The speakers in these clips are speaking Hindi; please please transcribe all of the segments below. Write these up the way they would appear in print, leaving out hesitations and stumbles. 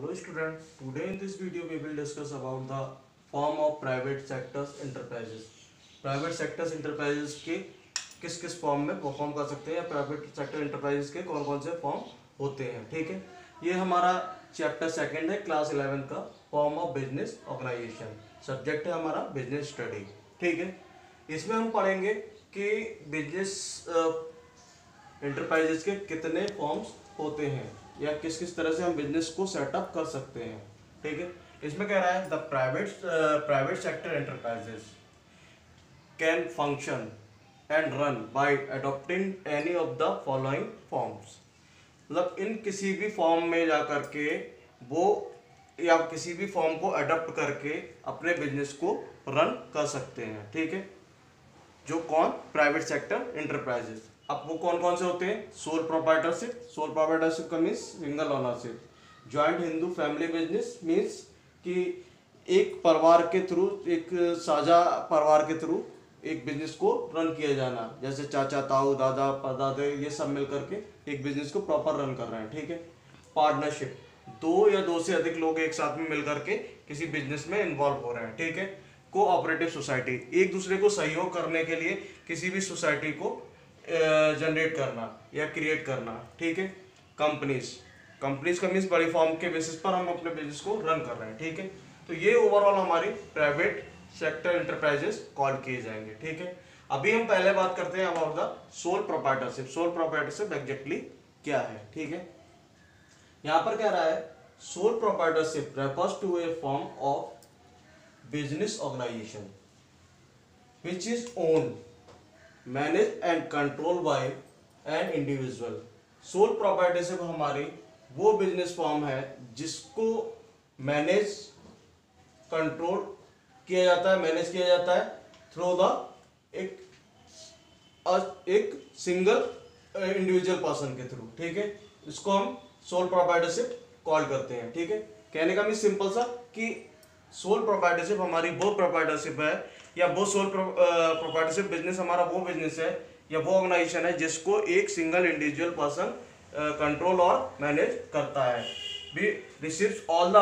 Hello students, today in this video we will discuss about the form of private sectors enterprises. Private sectors enterprises के किस किस फॉर्म में परफॉर्म कर सकते हैं या प्राइवेट सेक्टर एंटरप्राइजेस के कौन कौन से फॉर्म होते हैं। ठीक है, ये हमारा चैप्टर सेकंड है क्लास 11 का, form of business organisation. Subject है हमारा बिजनेस स्टडी। ठीक है, इसमें हम पढ़ेंगे कि बिजनेस एंटरप्राइजेस के कितने फॉर्म्स होते हैं या किस किस तरह से हम बिजनेस को सेटअप कर सकते हैं। ठीक है, इसमें कह रहा है the private sector enterprises can function and run by adopting any of the following forms. मतलब इन किसी भी फॉर्म में जा करके वो या किसी भी फॉर्म को अडॉप्ट करके अपने बिजनेस को रन कर सकते हैं। ठीक है, जो कौन प्राइवेट सेक्टर एंटरप्राइजेस। अब वो कौन कौन से होते हैं? सोल प्रोप्राइटरशिप का means single ownership. Joint Hindu family business means कि एक परिवार के थ्रू, एक साझा परिवार के थ्रू एक बिजनेस को रन किया जाना, जैसे चाचा ताऊ दादा परदादे ये सब मिल करके एक बिजनेस को प्रॉपर रन कर रहे हैं। ठीक है, पार्टनरशिप, दो या दो से अधिक लोग एक साथ में मिल करके किसी बिजनेस में इन्वॉल्व हो रहे हैं। ठीक है, कोऑपरेटिव सोसाइटी, एक दूसरे को सहयोग करने के लिए किसी भी सोसाइटी को जनरेट करना या क्रिएट करना। ठीक है, कंपनीज का मीन्स बड़ी फॉर्म के बेसिस पर हम अपने बिजनेस को रन कर रहे हैं। ठीक है, तो ये ओवरऑल हमारी प्राइवेट सेक्टर एंटरप्राइजेस कॉल किए जाएंगे। ठीक है, अभी हम पहले बात करते हैं about the sole proprietorship. Sole proprietorship exactly क्या है? ठीक है, यहां पर कह रहा है sole proprietorship refers to a form of business organisation which is own manage and control by an individual. Sole proprietorship हमारी वो बिजनेस फॉर्म है जिसको मैनेज कंट्रोल किया जाता है, मैनेज किया जाता है थ्रू द एक सिंगल इंडिविजुअल पर्सन के थ्रू। ठीक है, इसको हम सोल प्रोप्राइटरशिप कॉल करते हैं। ठीक है, कहने का भी सिंपल सा कि सोल प्रोप्राइटरशिप हमारी वो प्रोप्राइटरशिप है या वो सोल प्रोप्राइटरशिप बिजनेस हमारा वो बिजनेस है या वो ऑर्गेनाइजेशन है जिसको एक सिंगल इंडिविजुअल पर्सन कंट्रोल और मैनेज करता है। भी receives all the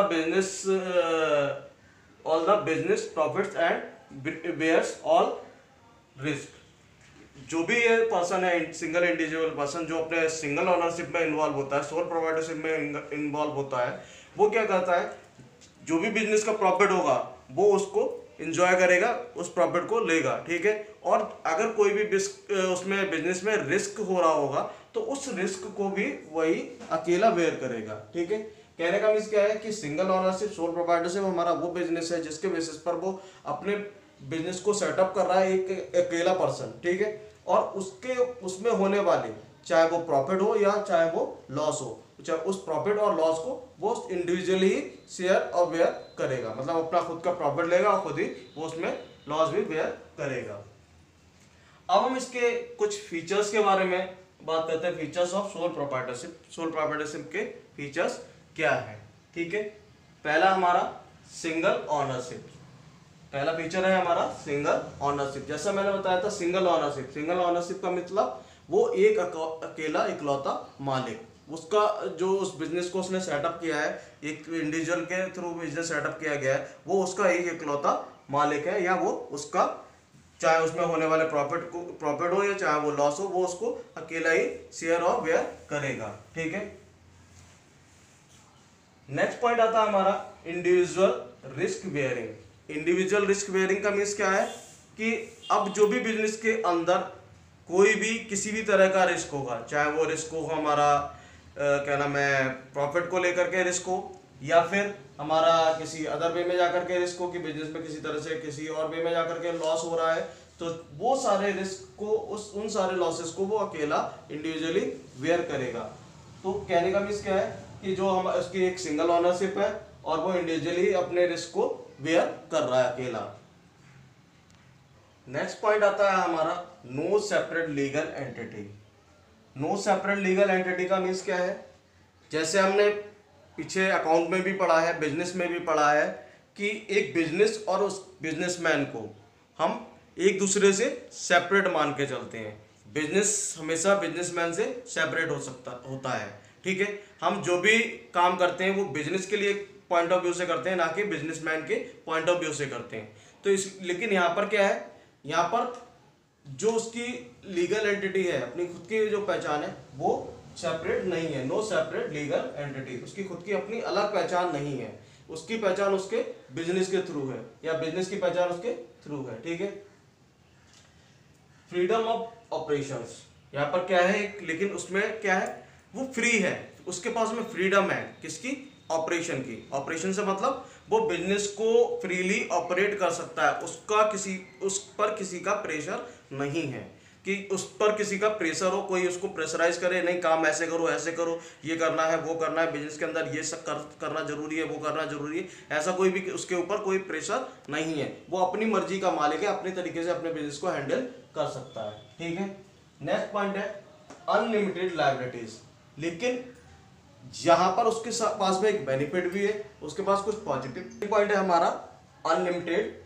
business profits and bears all risk. जो भी ये पर्सन है, सिंगल इंडिविजुअल पर्सन जो अपने सिंगल ओनरशिप में इन्वॉल्व होता है, सोल प्रोप्राइटरशिप में इन्वॉल्व होता है, वो क्या करता है, जो भी बिजनेस का प्रॉफिट होगा वो उसको एंजॉय करेगा, उस प्रॉफिट को लेगा। ठीक है, और अगर कोई भी उसमें बिजनेस में रिस्क हो रहा होगा तो उस रिस्क को भी वही अकेला बेयर करेगा। ठीक है, कहने का मीन्स क्या है कि सिंगल ओनरशिप सोल प्रोप्राइटरशिप हमारा वो बिजनेस है जिसके बेसिस पर वो अपने बिजनेस को सेटअप कर रहा है एक अकेला पर्सन। ठीक है, और उसमें होने वाले चाहे वो प्रॉफिट हो या चाहे वो लॉस हो, चाहे उस प्रॉफिट और लॉस को वो इंडिविजुअली ही शेयर और बेयर करेगा। मतलब अपना खुद का प्रॉफिट लेगा और खुद ही वो उसमें लॉस भी बेयर करेगा। अब हम इसके कुछ फीचर्स के बारे में बात करते हैं। Features of soul proprietorship. Sole proprietorship के फीचर्स क्या है? ठीक है, पहला हमारा सिंगल ओनरशिप। पहला फीचर है हमारा सिंगल ओनरशिप। जैसा मैंने बताया था सिंगल ओनरशिप का मतलब वो एक अकेला इकलौता मालिक, उसका जो उस बिजनेस को उसने सेटअप किया है, एक इंडिविजुअल के थ्रू बिजनेस सेटअप किया गया है, वो उसका एक इकलौता मालिक है या वो उसका चाहे उसमें होने वाले प्रॉफिट हो या चाहे वो लॉस हो, वो उसको अकेला ही शेयर और बेयर करेगा। ठीक है, नेक्स्ट पॉइंट आता है हमारा individual risk bearing. Individual risk bearing का मीन्स क्या है कि अब जो भी बिजनेस के अंदर कोई भी किसी भी तरह का रिस्क होगा, चाहे वो रिस्क हो हमारा क्या नाम है प्रॉफिट को लेकर के रिस्क हो या फिर हमारा किसी अदर वे में जाकर के रिस्क हो कि बिजनेस में किसी तरह से किसी और वे में जाकर के लॉस हो रहा है, तो वो सारे रिस्क को उन सारे लॉसेस को वो अकेला इंडिविजुअली बेयर करेगा। तो कहने का मीन्स क्या है कि जो हम उसकी एक सिंगल ओनरशिप है और वो इंडिविजुअली अपने रिस्क को बेयर कर रहा है अकेला। नेक्स्ट पॉइंट आता है हमारा no separate legal entity. No separate legal entity का मीन्स क्या है? जैसे हमने पीछे अकाउंट में भी पढ़ा है, बिजनेस में भी पढ़ा है कि एक बिजनेस और उस बिजनेसमैन को हम एक दूसरे से सेपरेट मान के चलते हैं। बिजनेस हमेशा बिजनेसमैन से सेपरेट होता है। ठीक है, हम जो भी काम करते हैं वो बिजनेस के लिए पॉइंट ऑफ व्यू से करते हैं, ना कि बिजनेसमैन के पॉइंट ऑफ व्यू से करते हैं। तो इस लेकिन यहाँ पर क्या है, यहाँ पर जो उसकी लीगल एंटिटी है, अपनी खुद की जो पहचान है, वो सेपरेट नहीं है। नो सेपरेट लीगल एंटिटी, उसकी खुद की अपनी अलग पहचान नहीं है, उसकी पहचान उसके बिजनेस के थ्रू है, या बिजनेस की पहचान उसके थ्रू है। ठीक है, फ्रीडम ऑफ ऑपरेशंस, यहाँ पर क्या है, लेकिन उसमें क्या है, वो फ्री है, उसके पास में फ्रीडम है, किसकी, ऑपरेशन की। ऑपरेशन से मतलब वो बिजनेस को फ्रीली ऑपरेट कर सकता है, उस पर किसी का प्रेशर नहीं है, कि उस पर किसी का प्रेशर हो, कोई उसको प्रेशराइज करे, नहीं काम ऐसे करो, ये करना है, वो करना है, बिजनेस के अंदर ये सब करना जरूरी है, वो करना जरूरी है, ऐसा कोई भी उसके ऊपर कोई प्रेशर नहीं है। वो अपनी मर्जी का मालिक है, अपने तरीके से अपने बिजनेस को हैंडल कर सकता है। ठीक है, नेक्स्ट पॉइंट है अनलिमिटेड लायबिलिटीज। लेकिन यहां पर उसके पास में एक बेनिफिट भी है, उसके पास कुछ पॉजिटिव पॉइंट है हमारा अनलिमिटेड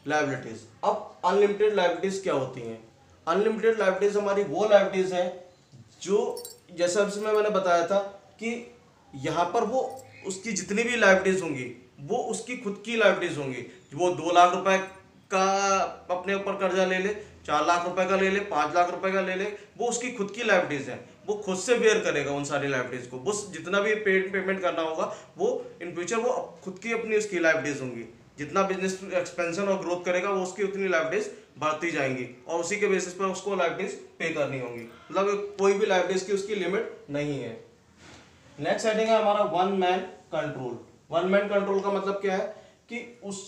लायबिलिटीज। अब अनलिमिटेड लायबिलिटीज क्या होती हैं? अनलिमिटेड लायबिलिटीज हमारी वो लायबिलिटीज हैं जो, जैसा मैंने बताया था कि यहाँ पर वो उसकी जितनी भी लायबिलिटीज होंगी वो उसकी खुद की लायबिलिटीज होंगी। वो 2 लाख रुपए का अपने ऊपर कर्जा ले ले, 4 लाख रुपए का ले ले, 5 लाख रुपए का ले ले, वो उसकी खुद की लायबिलिटीज है, वो खुद से बेयर करेगा उन सारी लायबिलिटीज को। वो जितना भी पेमेंट करना होगा वो इन फ्यूचर वो खुद की अपनी उसकी लायबिलिटीज होंगी। जितना बिजनेस एक्सपेंशन और ग्रोथ करेगा वो उसकी उतनी लायबिलिटीज बढ़ती जाएंगी, और उसी के बेसिस पर उसको लायबिलिटीज पे करनी होंगी। मतलब कोई भी लायबिलिटीज की उसकी लिमिट नहीं है। नेक्स्ट हेडिंग है हमारा one man control. One man control का मतलब क्या है कि उस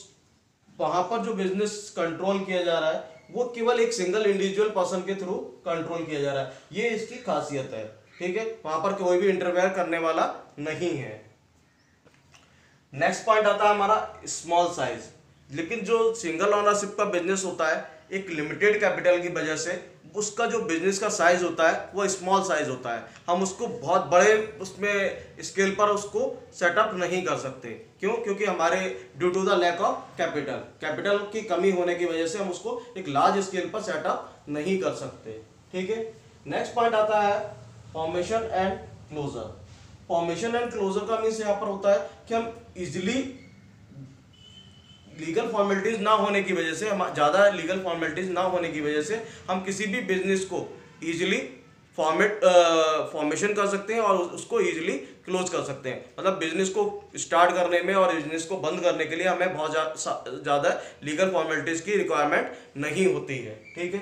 वहां पर जो बिजनेस कंट्रोल किया जा रहा है वो केवल एक सिंगल इंडिविजुअल पर्सन के थ्रू कंट्रोल किया जा रहा है, ये इसकी खासियत है। ठीक है, वहां पर कोई भी इंटरफेयर करने वाला नहीं है। नेक्स्ट पॉइंट आता है हमारा स्मॉल साइज। लेकिन जो सिंगल ओनरशिप का बिजनेस होता है, एक लिमिटेड कैपिटल की वजह से उसका जो बिजनेस का साइज होता है वो स्मॉल साइज होता है। हम उसको बहुत बड़े उसमें स्केल पर उसको सेटअप नहीं कर सकते। क्यों? क्योंकि हमारे due to the lack of capital की कमी होने की वजह से हम उसको एक लार्ज स्केल पर सेटअप नहीं कर सकते। ठीक है, नेक्स्ट पॉइंट आता है formation and closure. Formation and closure का मीन्स यहाँ पर होता है कि हम इजिली लीगल फॉर्मेलिटीज ना होने की वजह से, हम ज़्यादा लीगल फॉर्मेलिटीज ना होने की वजह से हम किसी भी बिजनेस को इजीली फॉर्मेशन कर सकते हैं और उसको इजीली क्लोज कर सकते हैं। मतलब बिजनेस को स्टार्ट करने में और बिजनेस को बंद करने के लिए हमें बहुत ज़्यादा लीगल फॉर्मेलिटीज की रिक्वायरमेंट नहीं होती है। ठीक है,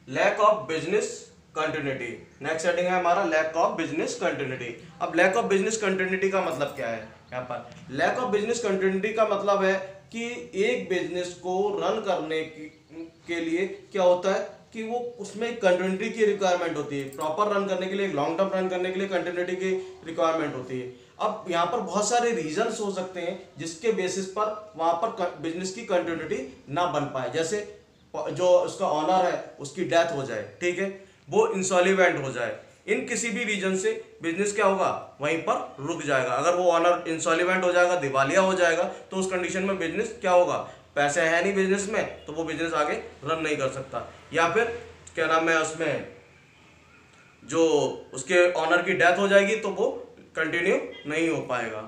lack of business continuity. Next heading है हमारा लैक ऑफ बिजनेस कंटिन्यूटी। अब लैक ऑफ बिजनेस कंटिन्यूटी का मतलब क्या है? यहाँ पर लैक ऑफ बिजनेस कंटिन्यूटी का मतलब है कि एक बिजनेस को रन करने के लिए क्या होता है कि वो उसमें कंटिन्यूटी की रिक्वायरमेंट होती है। प्रॉपर रन करने के लिए, लॉन्ग टर्म रन करने के लिए कंटिन्यूटी की रिक्वायरमेंट होती है। अब यहाँ पर बहुत सारे रीजंस हो सकते हैं जिसके बेसिस पर वहां पर बिजनेस की कंटिन्यूटी ना बन पाए। जैसे जो उसका ऑनर है उसकी डेथ हो जाए, ठीक है, वो इंसॉल्वेंट हो जाए, इन किसी भी रीजन से बिजनेस क्या होगा, वहीं पर रुक जाएगा। अगर वो ऑनर इंसॉल्वेंट हो जाएगा, दिवालिया हो जाएगा, तो उस कंडीशन में बिजनेस क्या होगा, पैसे है नहीं बिजनेस में, तो वो बिजनेस आगे रन नहीं कर सकता। या फिर क्या नाम है, उसमें जो उसके ऑनर की डेथ हो जाएगी तो वो कंटिन्यू नहीं हो पाएगा।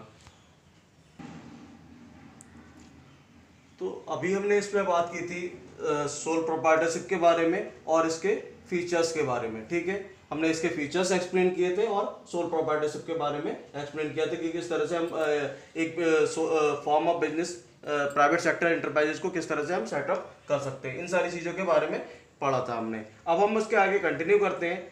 तो अभी हमने इसमें बात की थी सोल प्रोप्राइटरशिप के बारे में और इसके फीचर्स के बारे में। ठीक है, हमने इसके फीचर्स एक्सप्लेन किए थे और सोल प्रोप्राइटरशिप के बारे में एक्सप्लेन किया था कि किस तरह से हम एक form of business private sector enterprises को किस तरह से हम सेटअप कर सकते हैं। इन सारी चीज़ों के बारे में पढ़ा था हमने। अब हम उसके आगे कंटिन्यू करते हैं।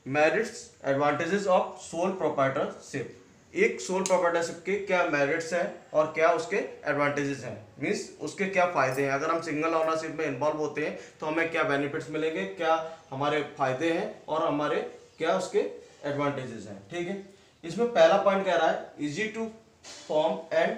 Merits advantages of sole proprietorship. एक सोल प्रोप्राइटरशिप के क्या मेरिट्स हैं और क्या उसके एडवांटेजेस हैं, मीन्स उसके क्या फायदे हैं। अगर हम सिंगल ओनरशिप में इन्वॉल्व होते हैं तो हमें क्या बेनिफिट्स मिलेंगे, क्या हमारे फायदे हैं और हमारे क्या उसके एडवांटेजेस हैं। ठीक है, इसमें पहला पॉइंट कह रहा है easy to form and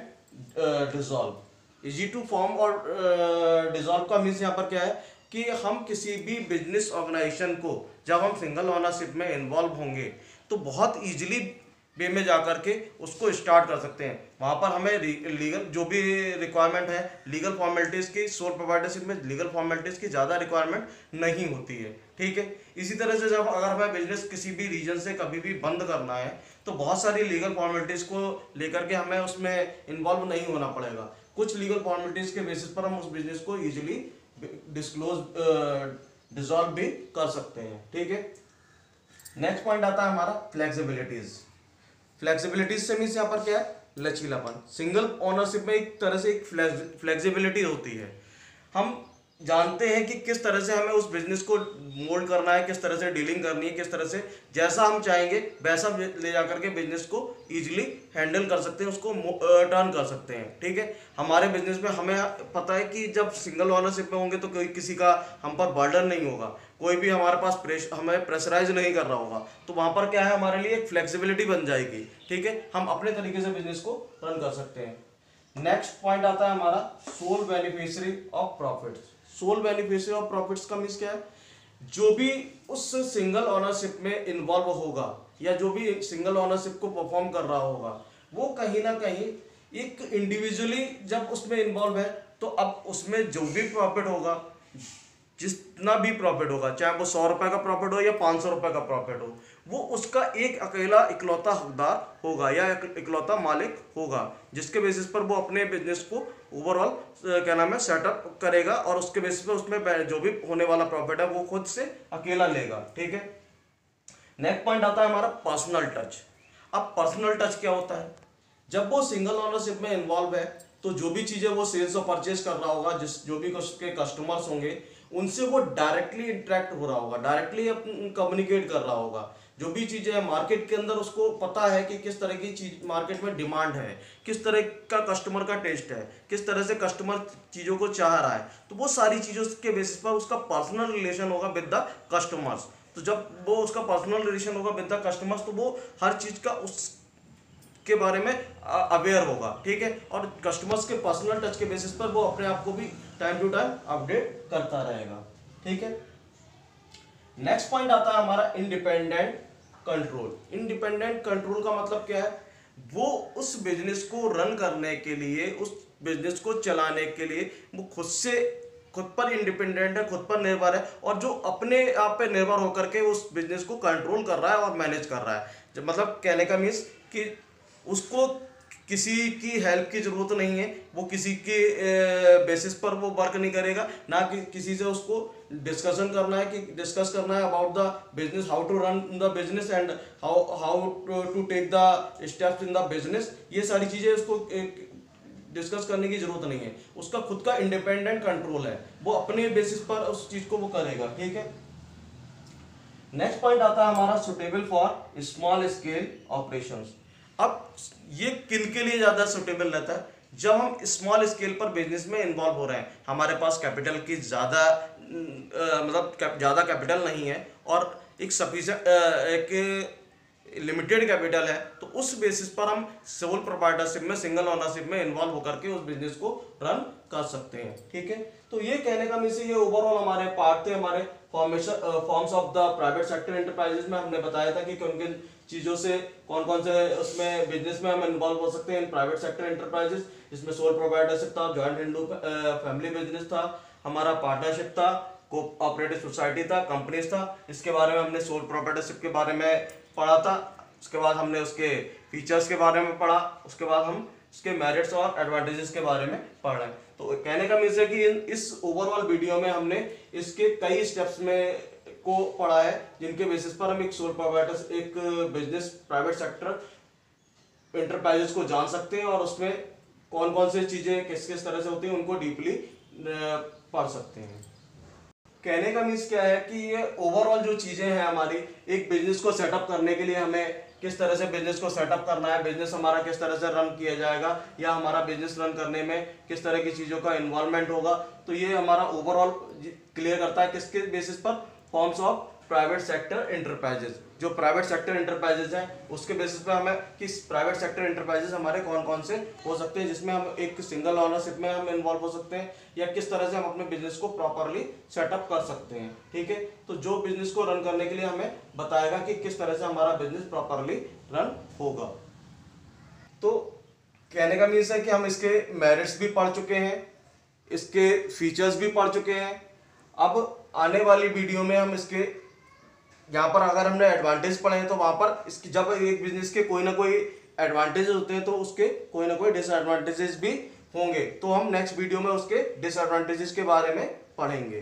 dissolve. Easy to form और डिसॉल्व का मीन्स यहाँ पर क्या है कि हम किसी भी बिजनेस ऑर्गेनाइजेशन को जब हम सिंगल ओनरशिप में इन्वॉल्व होंगे तो बहुत ईजिली वे में जा करके उसको स्टार्ट कर सकते हैं। वहाँ पर हमें लीगल जो भी रिक्वायरमेंट है, लीगल फॉर्मेलिटीज़ की, सोल प्रोप्राइटरशिप में लीगल फॉर्मेलिटीज़ की ज़्यादा रिक्वायरमेंट नहीं होती है, ठीक है। इसी तरह से जब अगर हमें बिजनेस किसी भी रीजन से कभी भी बंद करना है तो बहुत सारी लीगल फॉर्मेलिटीज़ को लेकर के हमें उसमें इन्वॉल्व नहीं होना पड़ेगा। कुछ लीगल फॉर्मेलिटीज़ के बेसिस पर हम उस बिजनेस को ईजिली डिसॉल्व भी कर सकते हैं, ठीक है। नेक्स्ट पॉइंट आता है हमारा फ्लेक्सिबिलिटीज। फ्लेक्सिबिलिटीज से मीन्स यहाँ पर क्या है, लचीलापन। सिंगल ओनरशिप में एक तरह से एक फ्लेक्सिबिलिटी होती है। हम जानते हैं कि किस तरह से हमें उस बिजनेस को मोल्ड करना है, किस तरह से डीलिंग करनी है, किस तरह से जैसा हम चाहेंगे वैसा ले जाकर के बिजनेस को इजीली हैंडल कर सकते हैं, उसको टर्न कर सकते हैं, ठीक है। हमारे बिजनेस में हमें पता है कि जब सिंगल ओनरशिप में होंगे तो कोई किसी का हम पर बर्डन नहीं होगा, कोई भी हमारे पास हमें प्रेशराइज नहीं कर रहा होगा, तो वहाँ पर क्या है, हमारे लिए एक फ्लेक्सिबिलिटी बन जाएगी, ठीक है। हम अपने तरीके से बिजनेस को रन कर सकते हैं। नेक्स्ट पॉइंट आता है हमारा sole beneficiary of profits. Sole beneficiary of profits का मीन्स क्या है, जो भी उस सिंगल ओनरशिप में इन्वॉल्व होगा या जो भी सिंगल ओनरशिप को परफॉर्म कर रहा होगा, वो कहीं ना कहीं एक इंडिविजुअली जब उसमें इन्वॉल्व है तो अब उसमें जो भी प्रॉफिट होगा, जितना भी प्रॉफिट होगा, चाहे वो 100 रुपए का प्रॉफिट हो या 500 रुपए का प्रॉफिट हो, वो उसका एक अकेला इकलौता हकदार होगा या इकलौता मालिक होगा, जिसके बेसिस पर वो अपने बिजनेस को ओवरऑल क्या नाम है सेटअप करेगा और उसके बेसिस पर उसमें जो भी होने वाला प्रॉफिट है वो खुद से अकेला लेगा, ठीक है। नेक्स्ट पॉइंट आता है हमारा पर्सनल टच। अब पर्सनल टच क्या होता है, जब वो सिंगल ओनरशिप में इन्वॉल्व है तो जो भी चीजें वो सेल्स और परचेज कर रहा होगा, जो भी उसके कस्टमर्स होंगे उनसे वो डायरेक्टली इंटरेक्ट हो रहा होगा, डायरेक्टली कम्युनिकेट कर रहा होगा। जो भी चीजें हैं मार्केट के अंदर उसको पता है कि किस तरह की चीज मार्केट में डिमांड है, किस तरह का कस्टमर का टेस्ट है, किस तरह से कस्टमर चीजों को चाह रहा है, तो वो सारी चीजों के बेसिस पर उसका पर्सनल रिलेशन होगा विद द कस्टमर्स। तो जब वो उसका पर्सनल रिलेशन होगा विद द कस्टमर्स तो वो हर चीज का उस के बारे में अवेयर होगा, ठीक है। और कस्टमर्स के पर्सनल टच के बेसिस पर वो अपने आप को भी टाइम टू टाइम अपडेट करता रहेगा, ठीक है। नेक्स्ट पॉइंट आता है हमारा इंडिपेंडेंट कंट्रोल। इंडिपेंडेंट कंट्रोल का मतलब क्या है, वो उस बिजनेस को रन करने के लिए, उस बिजनेस को चलाने के लिए वो खुद पर इंडिपेंडेंट है, खुद पर निर्भर है और जो अपने आप पे निर्भर होकर के उस बिजनेस को कंट्रोल कर रहा है और मैनेज कर रहा है। मतलब कहने का मीन्स कि उसको किसी की हेल्प की जरूरत नहीं है, वो किसी के बेसिस पर वो वर्क नहीं करेगा, ना कि किसी से उसको डिस्कशन करना है कि डिस्कस करना है about the business, how to run the business and how to take the steps in the business. ये सारी चीजें उसको डिस्कस करने की जरूरत नहीं है, उसका खुद का इंडिपेंडेंट कंट्रोल है, वो अपने बेसिस पर उस चीज को वो करेगा, ठीक है। नेक्स्ट पॉइंट आता है हमारा suitable for small scale operations. अब ये किन के लिए ज्यादा सुटेबल रहता है, जब हम स्मॉल स्केल पर बिजनेस में इन्वॉल्व हो रहे हैं, हमारे पास कैपिटल की ज्यादा ज्यादा कैपिटल नहीं है और एक सफिशिएंट एक लिमिटेड कैपिटल है, तो उस बेसिस पर हम सोल प्रोप्राइटरशिप में, सिंगल ओनरशिप में इन्वॉल्व होकर के उस बिजनेस को रन कर सकते हैं, ठीक है। तो ये कहने का मीन्स ये ओवरऑल हमारे पार्ट थे, हमारे forms of the private sector enterprises में हमने बताया था कि किन किन चीजों से कौन कौन से उसमें बिजनेस में हम इन्वॉल्व हो सकते हैं प्राइवेट सेक्टर एंटरप्राइजेस, जिसमें सोल प्रोप्राइटरशिप था, जॉइंट हिंदू फैमिली बिजनेस था, हमारा पार्टनरशिप था, कोऑपरेटिव सोसाइटी था, कंपनीज था। इसके बारे में हमने सोल प्रोप्राइटरशिप के बारे में पढ़ा था, उसके बाद हमने उसके फीचर्स के बारे में पढ़ा, उसके बाद हम उसके मेरिट्स और एडवांटेजेस के बारे में पढ़ रहे हैं। तो कहने का मीन्स है कि इस ओवरऑल वीडियो में हमने इसके कई स्टेप्स में को पढ़ा है, जिनके बेसिस पर हम एक सोल प्रोप्राइटर एक बिजनेस प्राइवेट सेक्टर एंटरप्राइजेस को जान सकते हैं और उसमें कौन कौन से चीजें किस किस तरह से होती हैं उनको डीपली पढ़ सकते हैं। कहने का मीन्स क्या है कि ये ओवरऑल जो चीजें हैं हमारी एक बिजनेस को सेटअप करने के लिए, हमें किस तरह से बिजनेस को सेटअप करना है, बिजनेस हमारा किस तरह से रन किया जाएगा या हमारा बिजनेस रन करने में किस तरह की चीजों का इन्वॉल्वमेंट होगा, तो ये हमारा ओवरऑल क्लियर करता है किसके बेसिस पर, forms of private sector enterprises. जो प्राइवेट सेक्टर एंटरप्राइजेस हैं उसके बेसिस पे हमें किस प्राइवेट सेक्टर एंटरप्राइजेस हमारे कौन कौन से हो सकते हैं, जिसमें हम एक सिंगल ओनरशिप में हम इन्वॉल्व हो सकते हैं, या किस तरह से हम अपने बिजनेस को प्रॉपरली सेटअप कर सकते हैं। ठीक है, तो जो बिजनेस को रन करने के लिए हमें बताएगा कि किस तरह से हमारा बिजनेस प्रॉपरली रन होगा। तो कहने का मीन्स है कि हम इसके मेरिट्स भी पढ़ चुके हैं, इसके फीचर्स भी पढ़ चुके हैं। अब आने वाली वीडियो में हम इसके यहाँ पर अगर हमने एडवांटेज पढ़े हैं तो वहां पर इसकी जब एक बिजनेस के कोई ना कोई एडवांटेजेस होते हैं तो उसके कोई ना कोई डिसएडवांटेजेस भी होंगे, तो हम नेक्स्ट वीडियो में उसके डिसएडवांटेजेस के बारे में पढ़ेंगे।